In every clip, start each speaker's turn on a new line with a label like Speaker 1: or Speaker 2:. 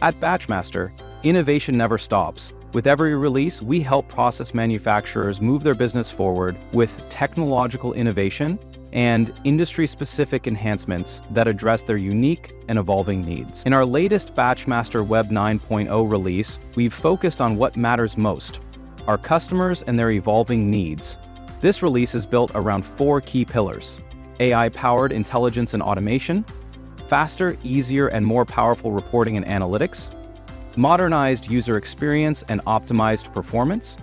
Speaker 1: At BatchMaster, innovation never stops. With every release, we help process manufacturers move their business forward with technological innovation and industry-specific enhancements that address their unique and evolving needs. In our latest BatchMaster Web 9.0 release, we've focused on what matters most: our customers and their evolving needs. This release is built around 4 key pillars: AI-powered intelligence and automation, faster, easier, and more powerful reporting and analytics, modernized user experience and optimized performance,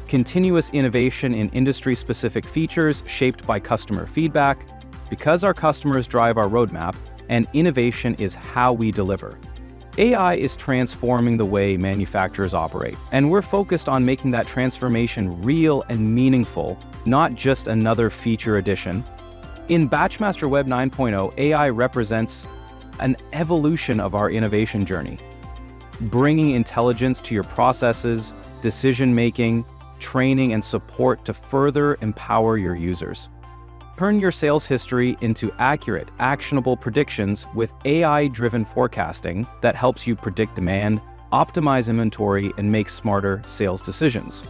Speaker 1: continuous innovation in industry-specific features shaped by customer feedback, because our customers drive our roadmap, and innovation is how we deliver. AI is transforming the way manufacturers operate, and we're focused on making that transformation real and meaningful, not just another feature addition. In BatchMaster Web 9.0, AI represents an evolution of our innovation journey, bringing intelligence to your processes, decision-making, training, and support to further empower your users. Turn your sales history into accurate, actionable predictions with AI-driven forecasting that helps you predict demand, optimize inventory, and make smarter sales decisions.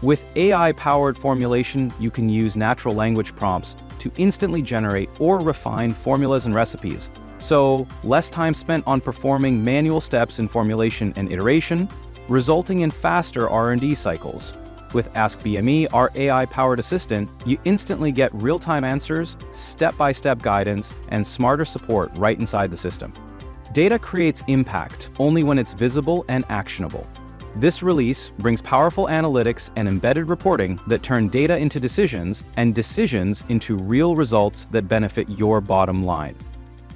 Speaker 1: With AI-powered formulation, you can use natural language prompts to instantly generate or refine formulas and recipes, so less time spent on performing manual steps in formulation and iteration, resulting in faster R&D cycles. With Ask BME, our AI-powered assistant, you instantly get real-time answers, step-by-step guidance, and smarter support right inside the system. Data creates impact only when it's visible and actionable. This release brings powerful analytics and embedded reporting that turn data into decisions and decisions into real results that benefit your bottom line.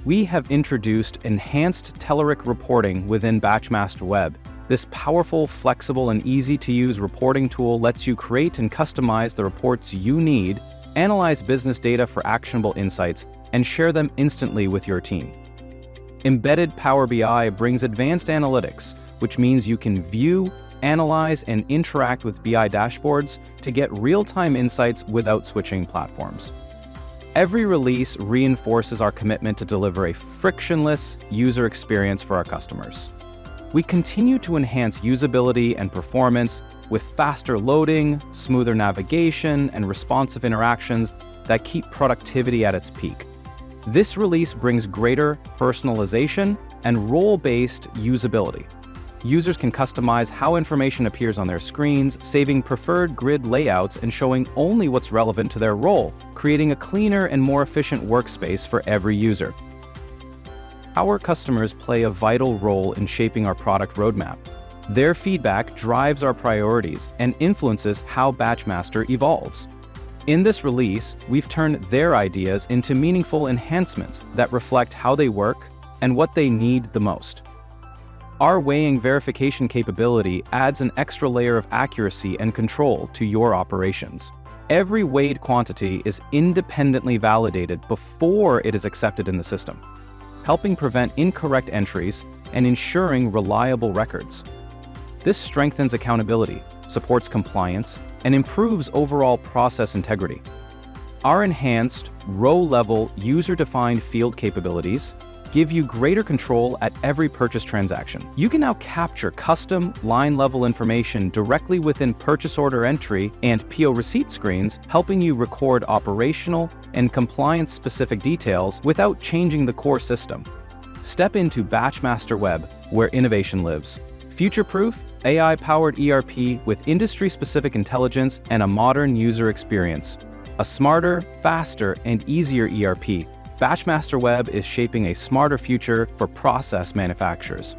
Speaker 1: We have introduced enhanced Telerik reporting within BatchMaster Web. This powerful, flexible, and easy-to-use reporting tool lets you create and customize the reports you need, analyze business data for actionable insights, and share them instantly with your team. Embedded Power BI brings advanced analytics, which means you can view, analyze, and interact with BI dashboards to get real-time insights without switching platforms. Every release reinforces our commitment to deliver a frictionless user experience for our customers. We continue to enhance usability and performance with faster loading, smoother navigation, and responsive interactions that keep productivity at its peak. This release brings greater personalization and role-based usability. Users can customize how information appears on their screens, saving preferred grid layouts and showing only what's relevant to their role, creating a cleaner and more efficient workspace for every user. Our customers play a vital role in shaping our product roadmap. Their feedback drives our priorities and influences how BatchMaster evolves. In this release, we've turned their ideas into meaningful enhancements that reflect how they work and what they need the most. Our weighing verification capability adds an extra layer of accuracy and control to your operations. Every weighed quantity is independently validated before it is accepted in the system, helping prevent incorrect entries and ensuring reliable records. This strengthens accountability, supports compliance, and improves overall process integrity. Our enhanced, row-level, user-defined field capabilities give you greater control at every purchase transaction. You can now capture custom line-level information directly within purchase order entry and PO receipt screens, helping you record operational and compliance-specific details without changing the core system. Step into BatchMaster Web, where innovation lives. Future-proof, AI-powered ERP with industry-specific intelligence and a modern user experience. A smarter, faster, and easier ERP. BatchMaster Web is shaping a smarter future for process manufacturers.